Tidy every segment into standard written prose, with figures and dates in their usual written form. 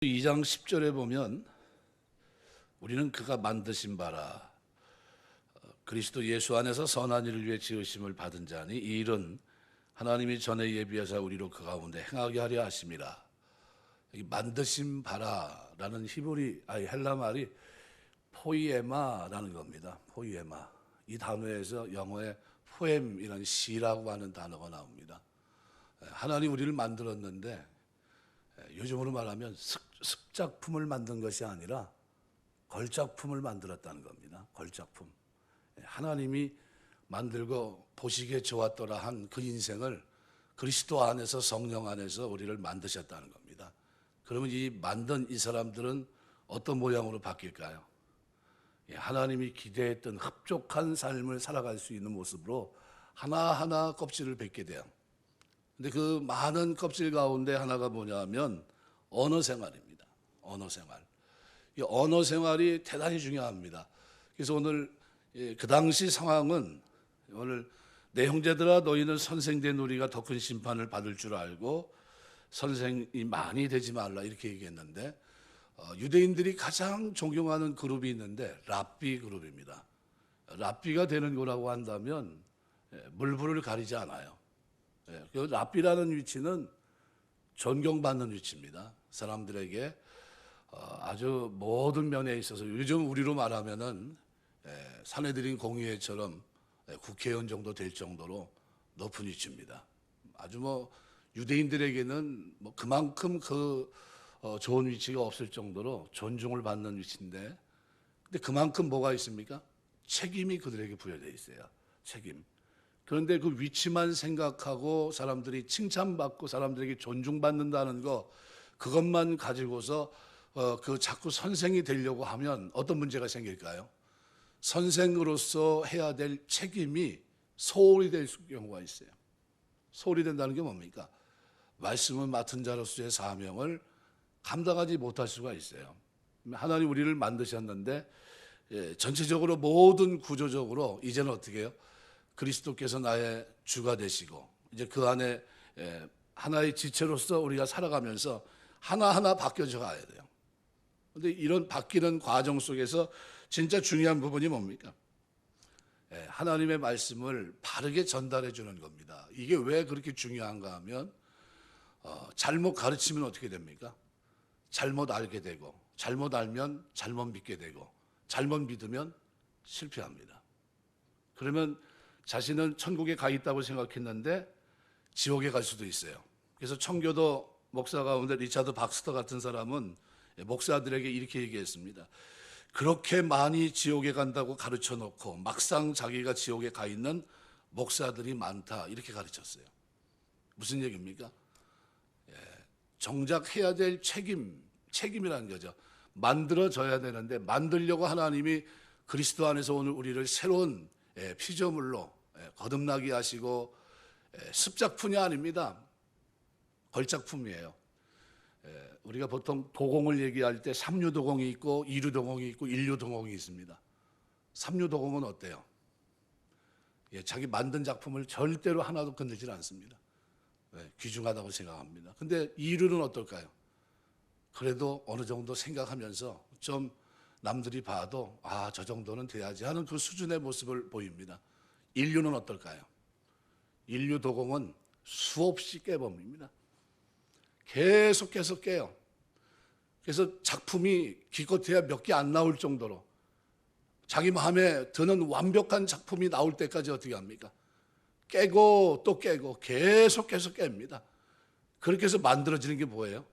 2장 10절에 보면 우리는 그가 만드신 바라 그리스도 예수 안에서 선한 일을 위해 지으심을 받은 자니 이 일은 하나님이 전에 예비하사 우리로 그 가운데 행하게 하려 하심이라. 이 만드신 바라라는 헬라 말이 포이에마라는 겁니다. 포이에마. 이 단어에서 영어의 포엠이라는 시라고 하는 단어가 나옵니다. 하나님 우리를 만들었는데 요즘으로 말하면 습작품을 만든 것이 아니라 걸작품을 만들었다는 겁니다. 걸작품. 하나님이 만들고 보시기에 좋았더라 한 그 인생을 그리스도 안에서 성령 안에서 우리를 만드셨다는 겁니다. 그러면 이 만든 이 사람들은 어떤 모양으로 바뀔까요? 하나님이 기대했던 흡족한 삶을 살아갈 수 있는 모습으로 하나하나 껍질을 뱉게 돼요. 근데 그 많은 껍질 가운데 하나가 뭐냐면 언어 생활입니다. 언어 생활. 이 언어 생활이 대단히 중요합니다. 그래서 오늘 그 당시 상황은 오늘 내 형제들아 너희는 선생된 우리가 더 큰 심판을 받을 줄 알고 선생이 많이 되지 말라 이렇게 얘기했는데 유대인들이 가장 존경하는 그룹이 있는데 랍비 그룹입니다. 랍비가 되는 거라고 한다면 물불을 가리지 않아요. 그 랍비라는 위치는 존경받는 위치입니다. 사람들에게 아주 모든 면에 있어서 요즘 우리로 말하면은 사내들인 공의회처럼 국회의원 정도 될 정도로 높은 위치입니다. 아주 유대인들에게는 그만큼 좋은 위치가 없을 정도로 존중을 받는 위치인데, 근데 그만큼 뭐가 있습니까? 책임이 그들에게 부여되어 있어요. 책임. 그런데 그 위치만 생각하고 사람들이 칭찬받고 사람들에게 존중받는다는 거, 그것만 가지고서 자꾸 선생이 되려고 하면 어떤 문제가 생길까요? 선생으로서 해야 될 책임이 소홀히 될 경우가 있어요. 소홀히 된다는 게 뭡니까? 말씀을 맡은 자로서의 사명을 감당하지 못할 수가 있어요. 하나님 우리를 만드셨는데 전체적으로 모든 구조적으로 이제는 어떻게 해요? 그리스도께서 나의 주가 되시고 이제 그 안에 하나의 지체로서 우리가 살아가면서 하나하나 바뀌어져 가야 돼요. 그런데 이런 바뀌는 과정 속에서 진짜 중요한 부분이 뭡니까? 하나님의 말씀을 바르게 전달해 주는 겁니다. 이게 왜 그렇게 중요한가 하면 잘못 가르치면 어떻게 됩니까? 잘못 알게 되고 잘못 알면 잘못 믿게 되고 잘못 믿으면 실패합니다. 그러면 자신은 천국에 가 있다고 생각했는데 지옥에 갈 수도 있어요. 그래서 청교도 목사 가운데 리차드 박스터 같은 사람은 목사들에게 이렇게 얘기했습니다. 그렇게 많이 지옥에 간다고 가르쳐 놓고 막상 자기가 지옥에 가 있는 목사들이 많다 이렇게 가르쳤어요. 무슨 얘기입니까? 정작 해야 될 책임이라는 거죠. 만들어져야 되는데 만들려고 하나님이 그리스도 안에서 오늘 우리를 새로운 피조물로 거듭나게 하시고 습작품이 아닙니다. 걸작품이에요. 우리가 보통 도공을 얘기할 때 삼류도공이 있고 이류도공이 있고 일류도공이 있습니다. 삼류도공은 어때요? 자기 만든 작품을 절대로 하나도 건들지 않습니다. 귀중하다고 생각합니다. 근데 이류는 어떨까요? 그래도 어느 정도 생각하면서 좀 남들이 봐도 저 정도는 돼야지 하는 그 수준의 모습을 보입니다. 인류는 어떨까요? 인류 도공은 수없이 깨봅니다. 계속해서 깨요. 그래서 작품이 기껏해야 몇 개 안 나올 정도로 자기 마음에 드는 완벽한 작품이 나올 때까지 어떻게 합니까? 깨고 또 깨고 계속해서 깹니다. 그렇게 해서 만들어지는 게 뭐예요?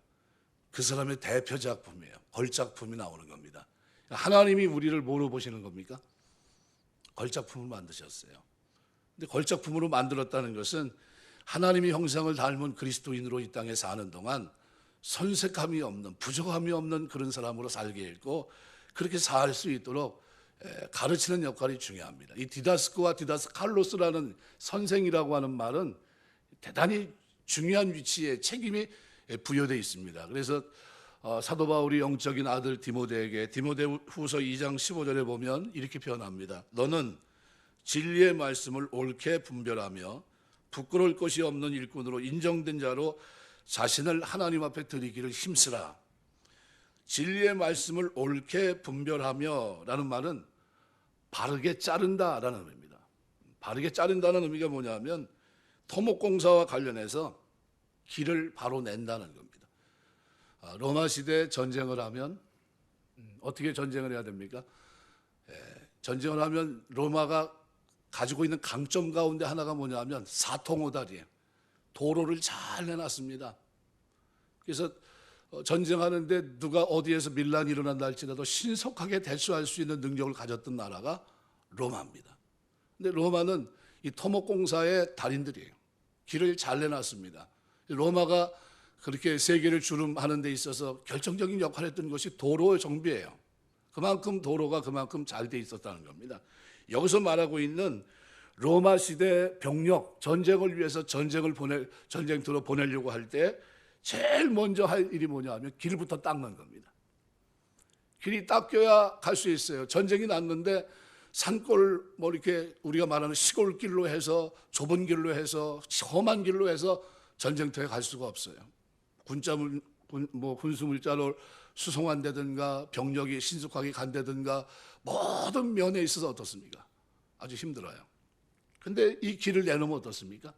그 사람의 대표 작품이에요. 걸작품이 나오는 겁니다. 하나님이 우리를 뭐로 보시는 겁니까? 걸작품을 만드셨어요. 근데 걸작품으로 만들었다는 것은 하나님의 형상을 닮은 그리스도인으로 이 땅에 사는 동안 선색함이 없는, 부족함이 없는 그런 사람으로 살게 했고 그렇게 살 수 있도록 가르치는 역할이 중요합니다. 이 디다스코와 디다스칼로스라는 선생이라고 하는 말은 대단히 중요한 위치에 책임이 부여되어 있습니다. 그래서 사도 바울이 영적인 아들 디모데에게 디모데후서 2장 15절에 보면 이렇게 표현합니다. 너는 진리의 말씀을 옳게 분별하며 부끄러울 것이 없는 일꾼으로 인정된 자로 자신을 하나님 앞에 드리기를 힘쓰라. 진리의 말씀을 옳게 분별하며 라는 말은 바르게 자른다라는 의미입니다. 바르게 자른다는 의미가 뭐냐면 토목공사와 관련해서 길을 바로 낸다는 겁니다. 로마 시대 전쟁을 하면 어떻게 전쟁을 해야 됩니까? 전쟁을 하면 로마가 가지고 있는 강점 가운데 하나가 뭐냐면 사통오다리예요. 도로를 잘 내놨습니다. 그래서 전쟁하는데 누가 어디에서 밀란이 일어난다 할지라도 신속하게 대처할 수 있는 능력을 가졌던 나라가 로마입니다. 근데 로마는 이 토목공사의 달인들이에요. 길을 잘 내놨습니다. 로마가 그렇게 세계를 주름하는 데 있어서 결정적인 역할을 했던 것이 도로 정비예요. 그만큼 도로가 그만큼 잘 돼 있었다는 겁니다. 여기서 말하고 있는 로마 시대 병력, 전쟁을 위해서 전쟁터로 보내려고 할 때 제일 먼저 할 일이 뭐냐 하면 길부터 닦는 겁니다. 길이 닦여야 갈 수 있어요. 전쟁이 났는데 산골 뭐 이렇게 우리가 말하는 시골길로 해서 좁은 길로 해서 험한 길로 해서 전쟁터에 갈 수가 없어요. 군수물자로 수송한다든가 병력이 신속하게 간다든가 모든 면에 있어서 어떻습니까? 아주 힘들어요. 근데 이 길을 내놓으면 어떻습니까?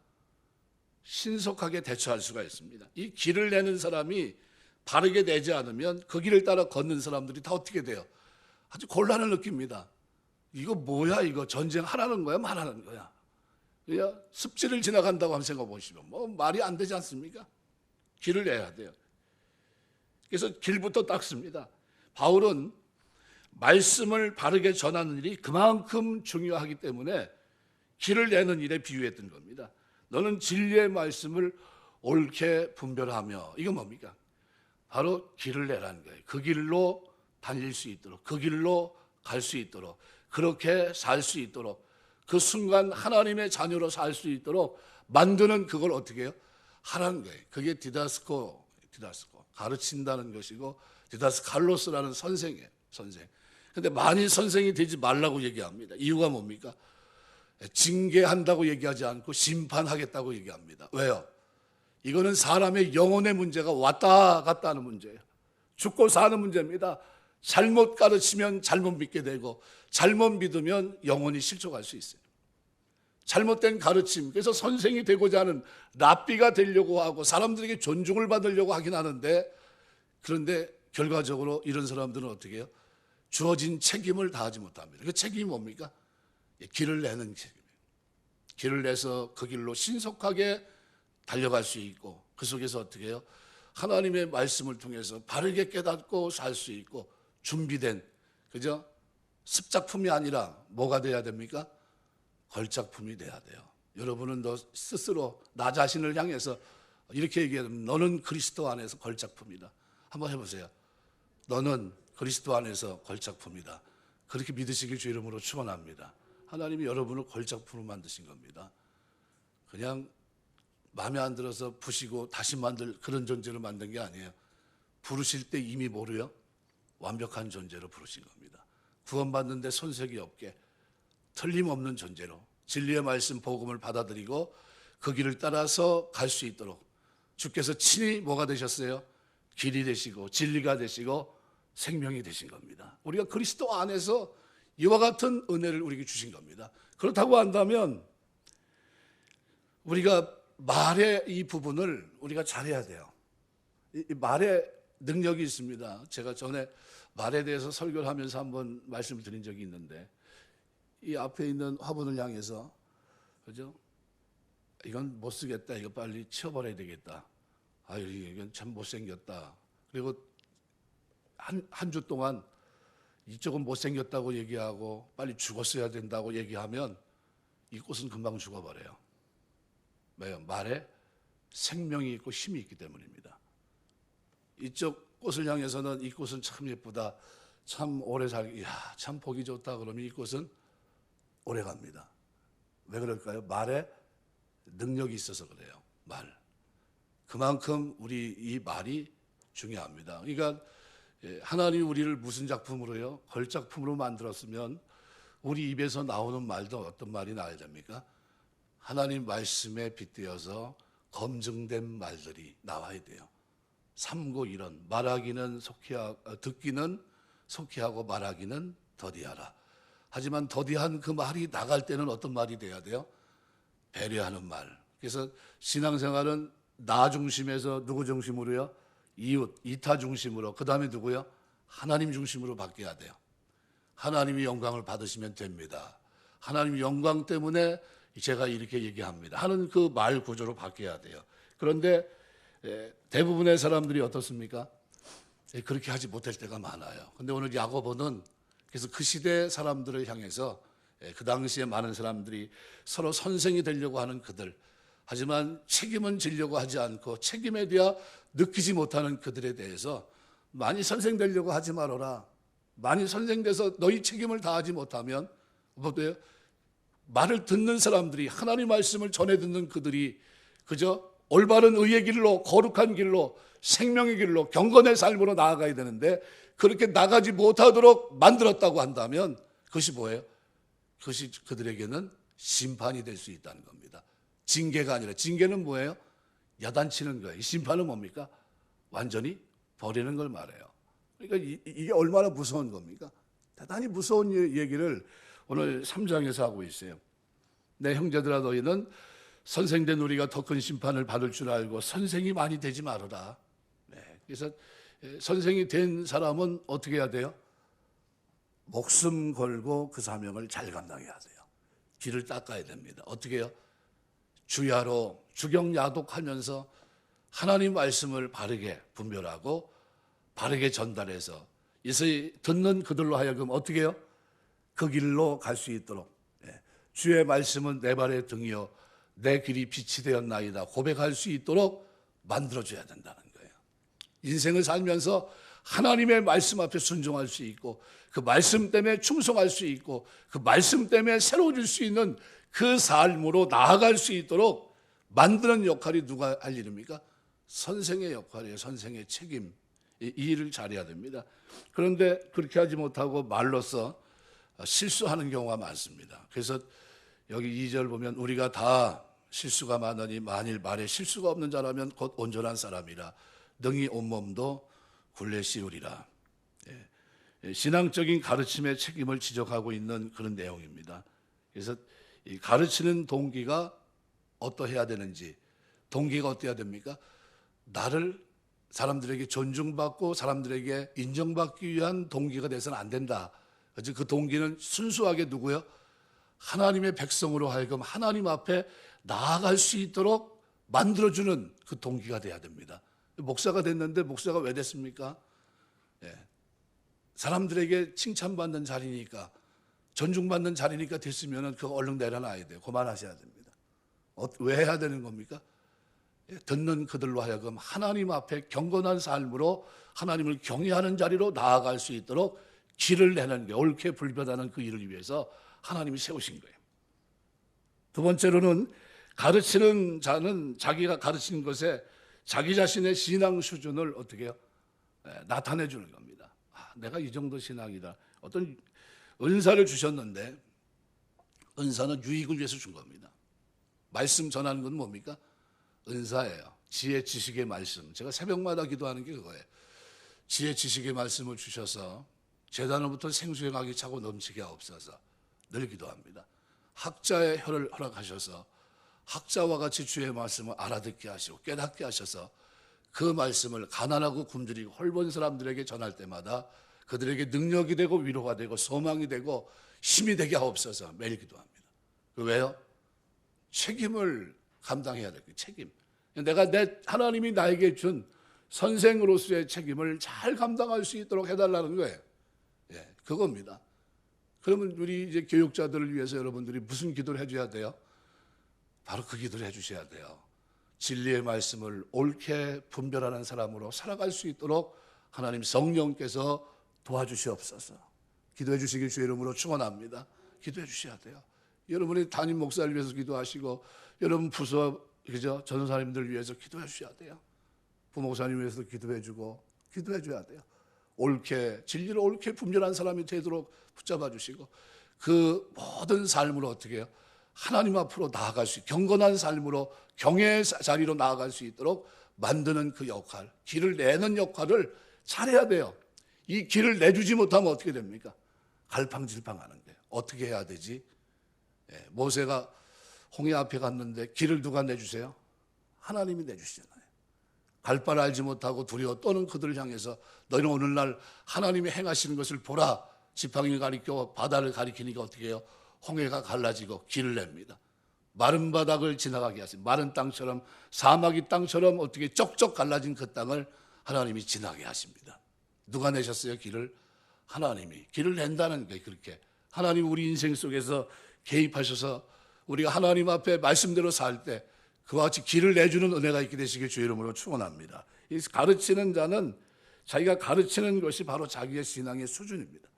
신속하게 대처할 수가 있습니다. 이 길을 내는 사람이 바르게 내지 않으면 그 길을 따라 걷는 사람들이 다 어떻게 돼요? 아주 곤란을 느낍니다. 이거 뭐야, 이거 전쟁하라는 거야, 말하는 거야? 그냥 습지를 지나간다고 한번 생각해 보시면 뭐 말이 안 되지 않습니까? 길을 내야 돼요. 그래서 길부터 닦습니다. 바울은 말씀을 바르게 전하는 일이 그만큼 중요하기 때문에 길을 내는 일에 비유했던 겁니다. 너는 진리의 말씀을 옳게 분별하며, 이건 뭡니까? 바로 길을 내라는 거예요. 그 길로 달릴 수 있도록, 그 길로 갈 수 있도록, 그렇게 살 수 있도록, 그 순간 하나님의 자녀로 살 수 있도록 만드는, 그걸 어떻게 해요? 하라는 거예요. 그게 디다스코, 가르친다는 것이고, 디다스칼로스라는 선생이에요. 선생. 근데 많이 선생이 되지 말라고 얘기합니다. 이유가 뭡니까? 징계한다고 얘기하지 않고 심판하겠다고 얘기합니다. 왜요? 이거는 사람의 영혼의 문제가 왔다 갔다 하는 문제예요. 죽고 사는 문제입니다. 잘못 가르치면 잘못 믿게 되고, 잘못 믿으면 영혼이 실족할 수 있어요. 잘못된 가르침, 그래서 선생이 되고자 하는, 랍비가 되려고 하고 사람들에게 존중을 받으려고 하긴 하는데, 그런데 결과적으로 이런 사람들은 어떻게 해요? 주어진 책임을 다하지 못합니다. 그 책임이 뭡니까? 길을 내는 책임이에요. 길을 내서 그 길로 신속하게 달려갈 수 있고, 그 속에서 어떻게 해요? 하나님의 말씀을 통해서 바르게 깨닫고 살 수 있고, 준비된, 그죠? 습작품이 아니라 뭐가 돼야 됩니까? 걸작품이 돼야 돼요. 여러분은 너 스스로 나 자신을 향해서 이렇게 얘기하면 너는 그리스도 안에서 걸작품이다. 한번 해보세요. 너는 그리스도 안에서 걸작품이다. 그렇게 믿으시길 주 이름으로 축원합니다. 하나님이 여러분을 걸작품으로 만드신 겁니다. 그냥 마음에 안 들어서 부시고 다시 만들 그런 존재로 만든 게 아니에요. 부르실 때 이미 뭐로요? 완벽한 존재로 부르신 겁니다. 구원받는데 손색이 없게 틀림없는 존재로 진리의 말씀 복음을 받아들이고 그 길을 따라서 갈 수 있도록 주께서 친히 뭐가 되셨어요? 길이 되시고 진리가 되시고 생명이 되신 겁니다. 우리가 그리스도 안에서 이와 같은 은혜를 우리에게 주신 겁니다. 그렇다고 한다면 우리가 말의 이 부분을 우리가 잘해야 돼요. 이 말의 능력이 있습니다. 제가 전에 말에 대해서 설교를 하면서 한번 말씀을 드린 적이 있는데, 이 앞에 있는 화분을 향해서, 그죠? 이건 못 쓰겠다. 이거 빨리 치워버려야 되겠다. 아유, 이건 참 못생겼다. 그리고 한 주 동안 이쪽은 못생겼다고 얘기하고 빨리 죽었어야 된다고 얘기하면 이 꽃은 금방 죽어버려요. 왜요? 말에 생명이 있고 힘이 있기 때문입니다. 이쪽 꽃을 향해서는 이 꽃은 참 예쁘다, 참 오래 살기, 참 보기 좋다 그러면 이 꽃은 오래 갑니다. 왜 그럴까요? 말에 능력이 있어서 그래요. 말. 그만큼 우리 이 말이 중요합니다. 그러니까 하나님이 우리를 무슨 작품으로요? 걸작품으로 만들었으면 우리 입에서 나오는 말도 어떤 말이 나와야 됩니까? 하나님 말씀에 빗대어서 검증된 말들이 나와야 돼요. 삼고 이런 말하기는 듣기는 속히 하고 말하기는 더디하라. 하지만 더디한 그 말이 나갈 때는 어떤 말이 돼야 돼요? 배려하는 말. 그래서 신앙생활은 나 중심에서 누구 중심으로요? 이웃, 이타 중심으로. 그 다음에 누구요? 하나님 중심으로 바뀌어야 돼요. 하나님이 영광을 받으시면 됩니다. 하나님 영광 때문에 제가 이렇게 얘기합니다 하는 그 말 구조로 바뀌어야 돼요. 그런데 대부분의 사람들이 어떻습니까? 그렇게 하지 못할 때가 많아요. 근데 오늘 야고보는 그래서 그 시대 사람들을 향해서 그 당시에 많은 사람들이 서로 선생이 되려고 하는 그들, 하지만 책임은 지려고 하지 않고 책임에 대해 느끼지 못하는 그들에 대해서 많이 선생되려고 하지 말아라. 많이 선생돼서 너희 책임을 다하지 못하면 어때요? 말을 듣는 사람들이, 하나님 말씀을 전해 듣는 그들이 그저 올바른 의의 길로, 거룩한 길로, 생명의 길로, 경건의 삶으로 나아가야 되는데 그렇게 나가지 못하도록 만들었다고 한다면 그것이 뭐예요? 그것이 그들에게는 심판이 될 수 있다는 겁니다. 징계가 아니라, 징계는 뭐예요? 야단치는 거예요. 심판은 뭡니까? 완전히 버리는 걸 말해요. 그러니까 이게 얼마나 무서운 겁니까? 대단히 무서운 얘기를 오늘 3장에서 하고 있어요. 내 형제들아, 너희는 선생된 우리가 더 큰 심판을 받을 줄 알고 선생이 많이 되지 말아라. 그래서 선생이 된 사람은 어떻게 해야 돼요? 목숨 걸고 그 사명을 잘 감당해야 돼요. 길을 닦아야 됩니다. 어떻게 해요? 주야로 주경야독하면서 하나님 말씀을 바르게 분별하고 바르게 전달해서 이제 듣는 그들로 하여금 어떻게 해요? 그 길로 갈 수 있도록, 주의 말씀은 내 발의 등이요 내 길이 빛이 되었나이다 고백할 수 있도록 만들어줘야 된다는 거예요. 인생을 살면서 하나님의 말씀 앞에 순종할 수 있고 그 말씀 때문에 충성할 수 있고 그 말씀 때문에 새로워질 수 있는 그 삶으로 나아갈 수 있도록 만드는 역할이 누가 할 일입니까? 선생의 역할이에요. 선생의 책임. 이 일을 잘해야 됩니다. 그런데 그렇게 하지 못하고 말로써 실수하는 경우가 많습니다. 그래서 여기 2절 보면 우리가 다 실수가 많으니 만일 말에 실수가 없는 자라면 곧 온전한 사람이라 능히 온몸도 굴레 씌우리라. 신앙적인 가르침의 책임을 지적하고 있는 그런 내용입니다. 그래서 이 가르치는 동기가 어떠해야 되는지, 동기가 어떠해야 됩니까? 나를 사람들에게 존중받고 사람들에게 인정받기 위한 동기가 돼서는 안 된다. 그래서 그 동기는 순수하게 누구요? 하나님의 백성으로 하여금 하나님 앞에 나아갈 수 있도록 만들어주는 그 동기가 돼야 됩니다. 목사가 됐는데 목사가 왜 됐습니까? 사람들에게 칭찬받는 자리니까, 존중받는 자리니까 됐으면 그거 얼른 내려놔야 돼요. 그만하셔야 됩니다. 왜 해야 되는 겁니까? 듣는 그들로 하여금 하나님 앞에 경건한 삶으로 하나님을 경외하는 자리로 나아갈 수 있도록 길을 내는 게, 옳게 불변하는 그 일을 위해서 하나님이 세우신 거예요. 두 번째로는 가르치는 자는 자기가 가르치는 것에 자기 자신의 신앙 수준을 어떻게 해요? 나타내 주는 겁니다. 내가 이 정도 신앙이다. 어떤 은사를 주셨는데 은사는 유익을 위해서 준 겁니다. 말씀 전하는 건 뭡니까? 은사예요. 지혜 지식의 말씀. 제가 새벽마다 기도하는 게 그거예요. 지혜 지식의 말씀을 주셔서 제단으로부터 생수의 강이 차고 넘치게 하옵소서 늘 기도합니다. 학자의 혀를 허락하셔서 학자와 같이 주의 말씀을 알아듣게 하시고 깨닫게 하셔서 그 말씀을 가난하고 굶주리고 홀본 사람들에게 전할 때마다 그들에게 능력이 되고 위로가 되고 소망이 되고 힘이 되게 하옵소서 매일 기도합니다. 왜요? 책임을 감당해야 될 책임. 하나님이 나에게 준 선생으로서의 책임을 잘 감당할 수 있도록 해달라는 거예요. 그겁니다. 그러면 우리 이제 교육자들을 위해서 여러분들이 무슨 기도를 해줘야 돼요? 바로 그 기도를 해주셔야 돼요. 진리의 말씀을 옳게 분별하는 사람으로 살아갈 수 있도록 하나님 성령께서 도와주시옵소서. 기도해 주시길 주의 이름으로 축원합니다. 기도해 주셔야 돼요. 여러분이 담임 목사를 위해서 기도하시고 여러분 부서 그죠? 전도사님들 위해서 기도해 주셔야 돼요. 부목사님 위해서도 기도해 주고 기도해 줘야 돼요. 옳게 진리를 옳게 분별한 사람이 되도록 붙잡아 주시고 그 모든 삶으로 어떻게 해요? 하나님 앞으로 나아갈 수 경건한 삶으로 경외의 자리로 나아갈 수 있도록 만드는 그 역할, 길을 내는 역할을 잘해야 돼요. 이 길을 내주지 못하면 어떻게 됩니까? 갈팡질팡하는 거예요. 어떻게 해야 되지? 모세가 홍해 앞에 갔는데 길을 누가 내주세요? 하나님이 내주시잖아요. 갈 바를 알지 못하고 두려워 떠는 그들을 향해서 너희는 오늘날 하나님이 행하시는 것을 보라. 지팡이를 가리켜 바다를 가리키니까 어떻게 해요? 홍해가 갈라지고 길을 냅니다. 마른 바닥을 지나가게 하세요. 마른 땅처럼, 사막이 땅처럼 어떻게 쩍쩍 갈라진 그 땅을 하나님이 지나게 하십니다. 누가 내셨어요? 길을? 하나님이. 길을 낸다는 게 그렇게 하나님 우리 인생 속에서 개입하셔서 우리가 하나님 앞에 말씀대로 살 때 그와 같이 길을 내주는 은혜가 있게 되시길 주의 이름으로 축원합니다. 이 가르치는 자는 자기가 가르치는 것이 바로 자기의 신앙의 수준입니다.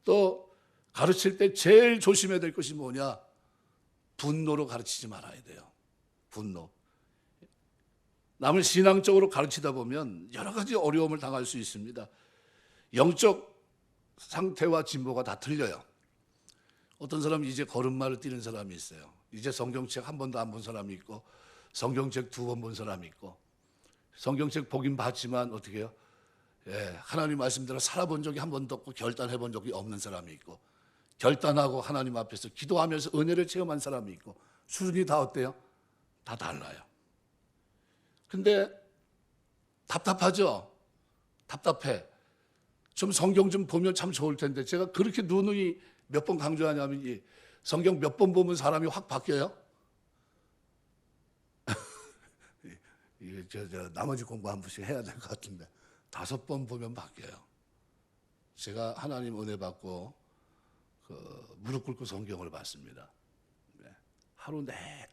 또 가르칠 때 제일 조심해야 될 것이 뭐냐? 분노로 가르치지 말아야 돼요. 분노. 남을 신앙적으로 가르치다 보면 여러 가지 어려움을 당할 수 있습니다. 영적 상태와 진보가 다 틀려요. 어떤 사람은 이제 걸음마를 뛰는 사람이 있어요. 이제 성경책 한 번도 안 본 사람이 있고, 성경책 2번 본 사람이 있고, 성경책 보긴 봤지만 어떻게 해요? 하나님 말씀대로 살아본 적이 한 번도 없고 결단해 본 적이 없는 사람이 있고, 결단하고 하나님 앞에서 기도하면서 은혜를 체험한 사람이 있고, 수준이 다 어때요? 다 달라요. 근데 답답하죠? 답답해. 좀 성경 좀 보면 참 좋을 텐데, 제가 그렇게 누누이 몇 번 강조하냐면 이 성경 몇 번 보면 사람이 확 바뀌어요. 이게 나머지 공부 한 번씩 해야 될 것 같은데 5번 보면 바뀌어요. 제가 하나님 은혜 받고 무릎 꿇고 성경을 봤습니다. 하루 내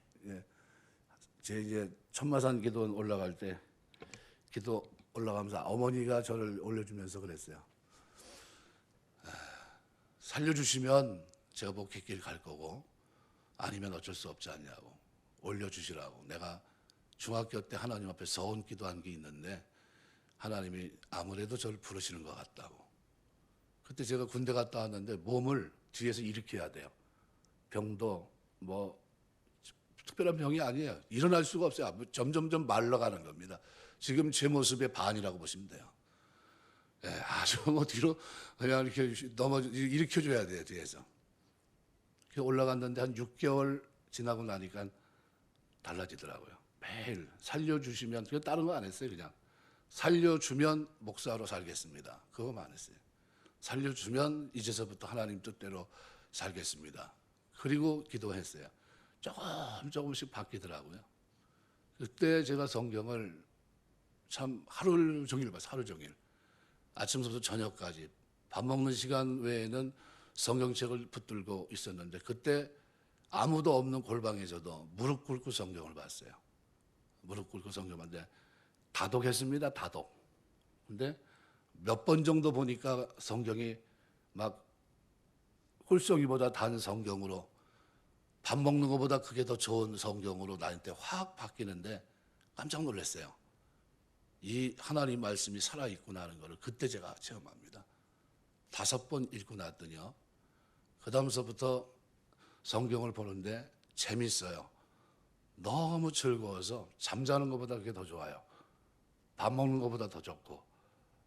제 이제 천마산 기도 올라갈 때 기도 올라가면서 어머니가 저를 올려주면서 그랬어요. 살려주시면 제가 복귀길 갈 거고 아니면 어쩔 수 없지 않냐고 올려주시라고. 내가 중학교 때 하나님 앞에 서원 기도한 게 있는데 하나님이 아무래도 저를 부르시는 것 같다고. 그때 제가 군대 갔다 왔는데 몸을 뒤에서 일으켜야 돼요. 병도 뭐 특별한 병이 아니에요. 일어날 수가 없어요. 점점점 말라가는 겁니다. 지금 제 모습의 반이라고 보시면 돼요. 아주 뭐 뒤로 그냥 이렇게 일으켜줘야 돼요, 뒤에서. 올라갔는데 한 6개월 지나고 나니까 달라지더라고요. 매일 살려주시면, 그냥 다른 거 안 했어요. 그냥 살려주면 목사로 살겠습니다. 그거만 했어요. 살려주면 이제서부터 하나님 뜻대로 살겠습니다. 그리고 기도했어요. 조금씩 바뀌더라고요. 그때 제가 성경을 참 하루 종일 봤어요. 하루 종일. 아침부터 저녁까지 밥 먹는 시간 외에는 성경책을 붙들고 있었는데 그때 아무도 없는 골방에서도 무릎 꿇고 성경을 봤어요. 무릎 꿇고 성경 봤는데 다독했습니다. 다독. 근데 몇 번 정도 보니까 성경이 막 꿀송이보다 단 성경으로, 밥 먹는 것보다 그게 더 좋은 성경으로 나한테 확 바뀌는데 깜짝 놀랐어요. 이 하나님 말씀이 살아있구나 하는 것을 그때 제가 체험합니다. 5번 읽고 났더니요, 그 다음서부터 성경을 보는데 재밌어요. 너무 즐거워서 잠자는 것보다 그게 더 좋아요. 밥 먹는 것보다 더 좋고,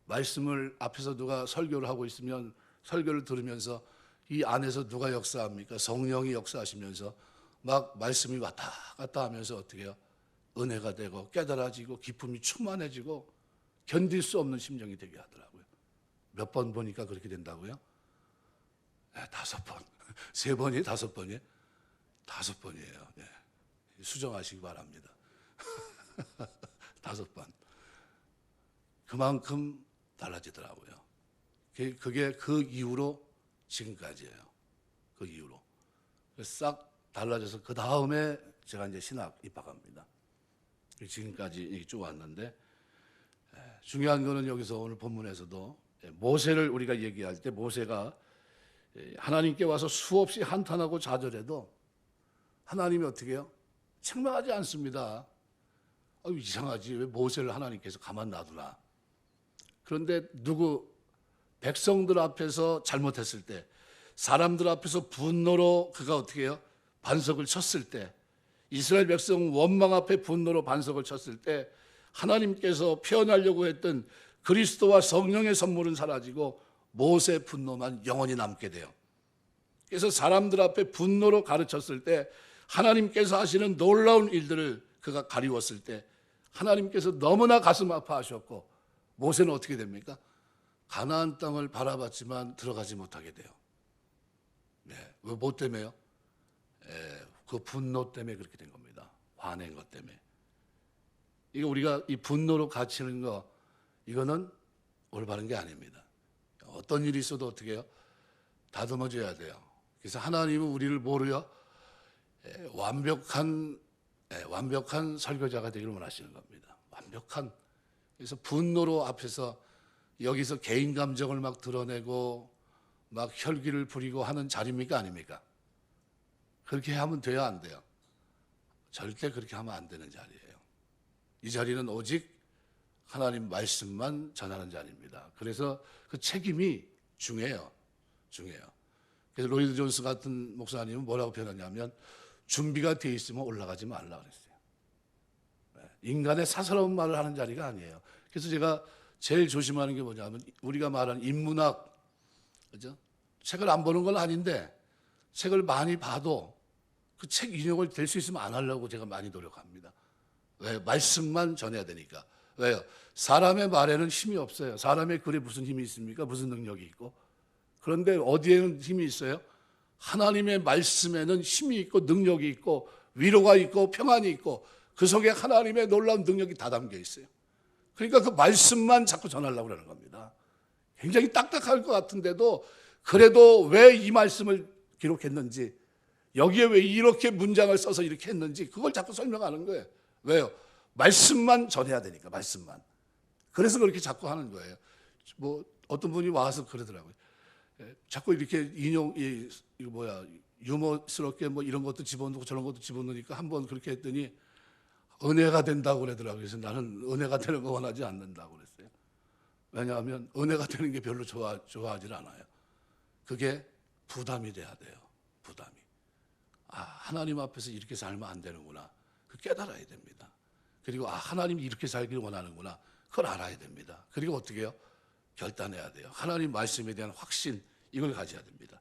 말씀을 앞에서 누가 설교를 하고 있으면 설교를 들으면서 이 안에서 누가 역사합니까? 성령이 역사하시면서 막 말씀이 왔다 갔다 하면서 어떻게 해요? 은혜가 되고 깨달아지고 기쁨이 충만해지고 견딜 수 없는 심정이 되게 하더라고요. 몇 번 보니까 그렇게 된다고요? 5번. 3번이 5번이에요? 5번이에요. 네. 수정하시기 바랍니다. 5번. 그만큼 달라지더라고요. 그게 그 이후로 지금까지예요. 그 이후로. 싹 달라져서 그 다음에 제가 이제 신학 입학합니다. 지금까지 쭉 왔는데, 중요한 거는 여기서 오늘 본문에서도 모세를 우리가 얘기할 때 모세가 하나님께 와서 수없이 한탄하고 좌절해도 하나님이 어떻게 해요? 책망하지 않습니다. 이상하지, 왜 모세를 하나님께서 가만 놔두나. 그런데 백성들 앞에서 잘못했을 때, 사람들 앞에서 분노로 그가 어떻게 해요? 반석을 쳤을 때, 이스라엘 백성 원망 앞에 분노로 반석을 쳤을 때 하나님께서 표현하려고 했던 그리스도와 성령의 선물은 사라지고 모세 분노만 영원히 남게 돼요. 그래서 사람들 앞에 분노로 가르쳤을 때 하나님께서 하시는 놀라운 일들을 그가 가리웠을 때 하나님께서 너무나 가슴 아파하셨고, 모세는 어떻게 됩니까? 가나안 땅을 바라봤지만 들어가지 못하게 돼요. 네, 왜 뭐 때문에요? 그 분노 때문에 그렇게 된 겁니다. 화낸 것 때문에. 이거 우리가 이 분노로 갇히는 거, 이거는 올바른 게 아닙니다. 어떤 일이 있어도 어떻게 해요? 다듬어줘야 돼요. 그래서 하나님은 우리를 뭐로요? 완벽한 설교자가 되기를 원하시는 겁니다. 완벽한. 그래서 분노로 앞에서 여기서 개인 감정을 막 드러내고 막 혈기를 부리고 하는 자리입니까? 아닙니까? 그렇게 하면 돼요? 안 돼요? 절대 그렇게 하면 안 되는 자리예요. 이 자리는 오직 하나님 말씀만 전하는 자리입니다. 그래서 그 책임이 중요해요. 그래서 로이드 존스 같은 목사님은 뭐라고 표현하냐면 준비가 돼 있으면 올라가지 말라 그랬어요. 인간의 사사로운 말을 하는 자리가 아니에요. 그래서 제가 제일 조심하는 게 뭐냐면 우리가 말하는 인문학, 그죠? 책을 안 보는 건 아닌데 책을 많이 봐도 그 책 인용을 될 수 있으면 안 하려고 제가 많이 노력합니다. 왜? 말씀만 전해야 되니까. 왜요? 사람의 말에는 힘이 없어요. 사람의 글에 무슨 힘이 있습니까? 무슨 능력이 있고. 그런데 어디에는 힘이 있어요? 하나님의 말씀에는 힘이 있고 능력이 있고 위로가 있고 평안이 있고 그 속에 하나님의 놀라운 능력이 다 담겨 있어요. 그러니까 그 말씀만 자꾸 전하려고 그러는 겁니다. 굉장히 딱딱할 것 같은데도 그래도 왜 이 말씀을 기록했는지, 여기에 왜 이렇게 문장을 써서 이렇게 했는지 그걸 자꾸 설명하는 거예요. 왜요? 말씀만 전해야 되니까, 말씀만. 그래서 그렇게 자꾸 하는 거예요. 뭐 어떤 분이 와서 그러더라고요. 자꾸 이렇게 유머스럽게 뭐 이런 것도 집어넣고 저런 것도 집어넣으니까 한번 그렇게 했더니 은혜가 된다고 그러더라고요. 그래서 나는 은혜가 되는 거 원하지 않는다고 그랬어요. 왜냐하면 은혜가 되는 게 별로 좋아하질 않아요. 그게 부담이 돼야 돼요. 부담이. 하나님 앞에서 이렇게 살면 안 되는구나. 그 깨달아야 됩니다. 그리고 하나님이 이렇게 살기를 원하는구나. 그걸 알아야 됩니다. 그리고 어떻게 해요? 결단해야 돼요. 하나님 말씀에 대한 확신, 이걸 가져야 됩니다.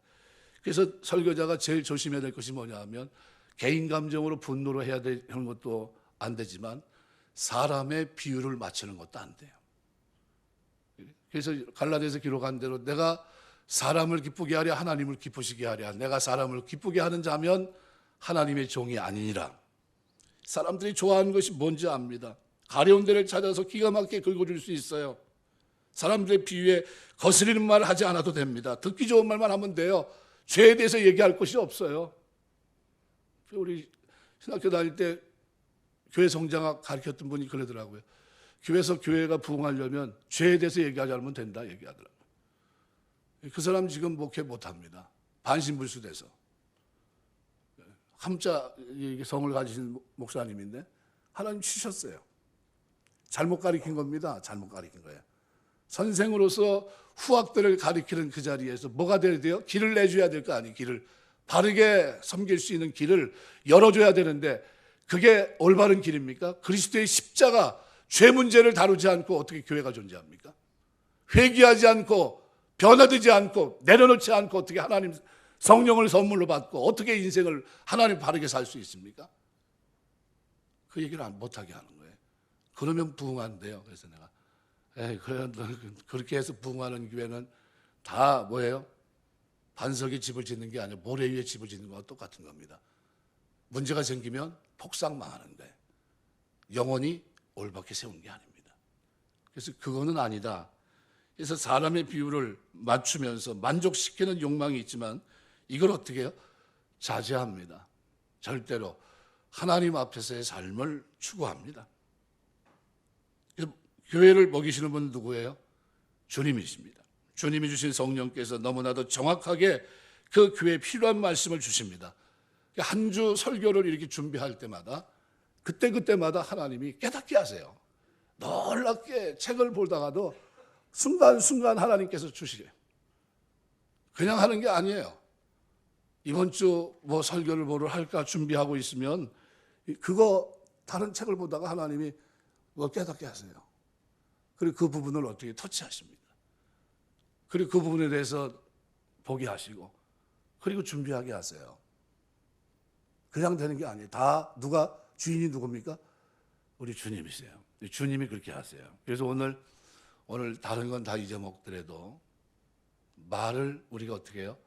그래서 설교자가 제일 조심해야 될 것이 뭐냐 하면 개인 감정으로 분노를 해야 되는 것도 안 되지만 사람의 비유를 맞추는 것도 안 돼요. 그래서 갈라디아서 기록한 대로 내가 사람을 기쁘게 하랴 하나님을 기쁘시게 하랴, 내가 사람을 기쁘게 하는 자면 하나님의 종이 아니니라. 사람들이 좋아하는 것이 뭔지 압니다. 가려운 데를 찾아서 기가 막히게 긁어줄 수 있어요. 사람들의 비유에 거스리는 말 하지 않아도 됩니다. 듣기 좋은 말만 하면 돼요. 죄에 대해서 얘기할 것이 없어요. 우리 신학교 다닐 때 교회 성장학 가르쳤던 분이 그러더라고요. 교회에서 교회가 부흥하려면 죄에 대해서 얘기하지 않으면 된다 얘기하더라고요. 그 사람 지금 목회 못합니다. 반신불수돼서. 함자 성을 가지신 목사님인데 하나님 치셨어요. 잘못 가르친 겁니다. 잘못 가르친 거예요. 선생으로서 후학들을 가르치는 그 자리에서 뭐가 돼야 돼요? 길을 내줘야 될 거 아니에요. 길을 바르게 섬길 수 있는 길을 열어줘야 되는데 그게 올바른 길입니까? 그리스도의 십자가, 죄 문제를 다루지 않고 어떻게 교회가 존재합니까? 회개하지 않고 변화되지 않고 내려놓지 않고 어떻게 하나님 성령을 선물로 받고 어떻게 인생을 하나님 바르게 살 수 있습니까? 그 얘기를 못하게 하는 거예요. 그러면 부흥한대요. 그래서 내가 그래, 그렇게 해서 부흥하는 교회는 다 뭐예요? 반석에 집을 짓는 게 아니라 모래 위에 집을 짓는 거와 똑같은 겁니다. 문제가 생기면 폭삭 망하는데 영원히 올바르게 세운 게 아닙니다. 그래서 그거는 아니다. 그래서 사람의 비유를 맞추면서 만족시키는 욕망이 있지만 이걸 어떻게 해요? 자제합니다. 절대로 하나님 앞에서의 삶을 추구합니다. 교회를 먹이시는 분은 누구예요? 주님이십니다. 주님이 주신 성령께서 너무나도 정확하게 그 교회에 필요한 말씀을 주십니다. 한 주 설교를 이렇게 준비할 때마다 그때마다 하나님이 깨닫게 하세요. 놀랍게 책을 보다가도 순간순간 하나님께서 주시래요. 그냥 하는 게 아니에요. 이번 주 뭐 설교를 뭐를 할까 준비하고 있으면 그거 다른 책을 보다가 하나님이 그걸 깨닫게 하세요. 그리고 그 부분을 어떻게 터치하십니다. 그리고 그 부분에 대해서 보게 하시고 그리고 준비하게 하세요. 그냥 되는 게 아니에요. 다 누가 주인이 누굽니까? 우리 주님이세요. 주님이 그렇게 하세요. 그래서 오늘 다른 건 다 잊어먹더라도 말을 우리가 어떻게 해요?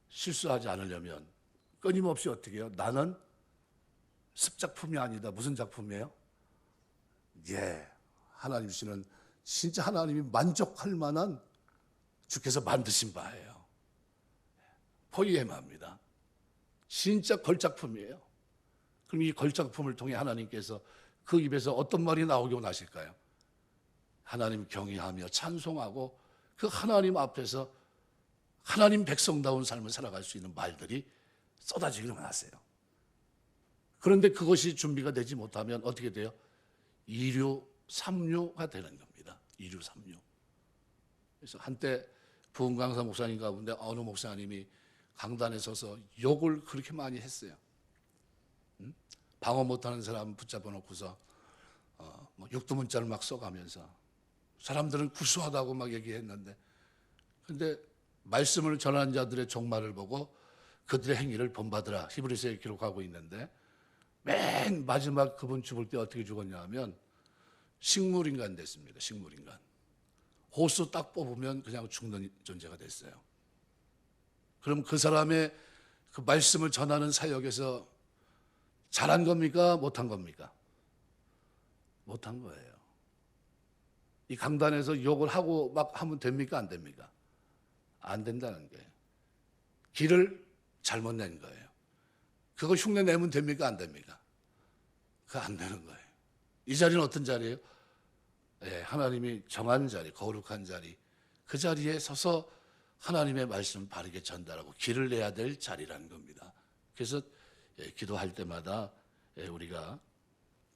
실수하지 않으려면 끊임없이 어떻게 해요? 나는 습작품이 아니다. 무슨 작품이에요? 하나님 씨는 진짜 하나님이 만족할 만한 주께서 만드신 바예요. 포이에마입니다. 진짜 걸작품이에요. 그럼 이 걸작품을 통해 하나님께서 그 입에서 어떤 말이 나오기만 하실까요? 하나님 경외하며 찬송하고 그 하나님 앞에서 하나님 백성다운 삶을 살아갈 수 있는 말들이 쏟아지기만 하세요. 그런데 그것이 준비가 되지 못하면 어떻게 돼요? 이류, 삼류가 되는 겁니다. 이류, 삼류. 그래서 한때 부흥 강사 목사님 가운데 어느 목사님이 강단에 서서 욕을 그렇게 많이 했어요. 방어 못하는 사람 붙잡아 놓고서 육두문자를 막 써가면서 사람들은 구수하다고 막 얘기했는데, 근데 말씀을 전하는 자들의 종말을 보고 그들의 행위를 본받으라 히브리서에 기록하고 있는데, 맨 마지막 그분 죽을 때 어떻게 죽었냐 하면 식물인간 됐습니다. 식물인간. 호수 딱 뽑으면 그냥 죽는 존재가 됐어요. 그럼 그 사람의 그 말씀을 전하는 사역에서 잘한 겁니까? 못한 겁니까? 못한 거예요. 이 강단에서 욕을 하고 막 하면 됩니까? 안 됩니까? 안 된다는 거예요. 길을 잘못 낸 거예요. 그거 흉내 내면 됩니까? 안 됩니까? 그거 안 되는 거예요. 이 자리는 어떤 자리예요? 하나님이 정한 자리, 거룩한 자리, 그 자리에 서서 하나님의 말씀을 바르게 전달하고 길을 내야 될 자리라는 겁니다. 그래서 기도할 때마다 우리가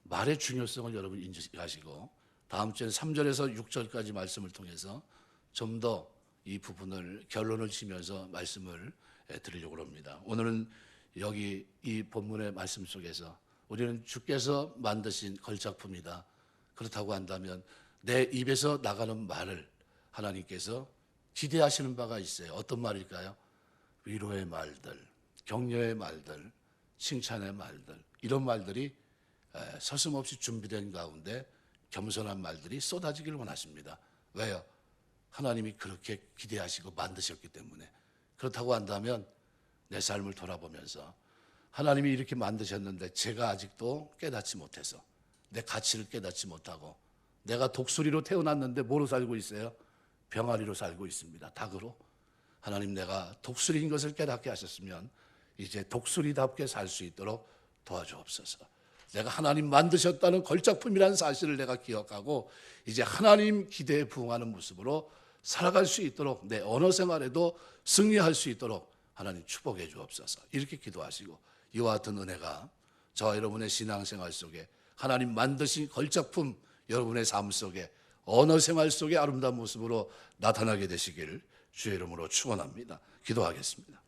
말의 중요성을 여러분 인지하시고 다음 주에 3절에서 6절까지 말씀을 통해서 좀 더 이 부분을 결론을 지면서 말씀을 드리려고 합니다. 오늘은 여기 이 본문의 말씀 속에서 우리는 주께서 만드신 걸작품이다. 그렇다고 한다면 내 입에서 나가는 말을 하나님께서 기대하시는 바가 있어요. 어떤 말일까요? 위로의 말들, 격려의 말들, 칭찬의 말들, 이런 말들이 서슴없이 준비된 가운데 겸손한 말들이 쏟아지기를 원하십니다. 왜요? 하나님이 그렇게 기대하시고 만드셨기 때문에. 그렇다고 한다면 내 삶을 돌아보면서 하나님이 이렇게 만드셨는데 제가 아직도 깨닫지 못해서 내 가치를 깨닫지 못하고 내가 독수리로 태어났는데 뭐로 살고 있어요? 병아리로 살고 있습니다. 닭으로. 하나님, 내가 독수리인 것을 깨닫게 하셨으면 이제 독수리답게 살 수 있도록 도와주옵소서. 내가 하나님 만드셨다는 걸작품이라는 사실을 내가 기억하고 이제 하나님 기대에 부응하는 모습으로 살아갈 수 있도록 내 언어 생활에도 승리할 수 있도록 하나님 축복해 주옵소서. 이렇게 기도하시고 이와 같은 은혜가 저와 여러분의 신앙생활 속에 하나님 만드신 걸작품 여러분의 삶 속에 언어 생활 속에 아름다운 모습으로 나타나게 되시길 주의 이름으로 축원합니다. 기도하겠습니다.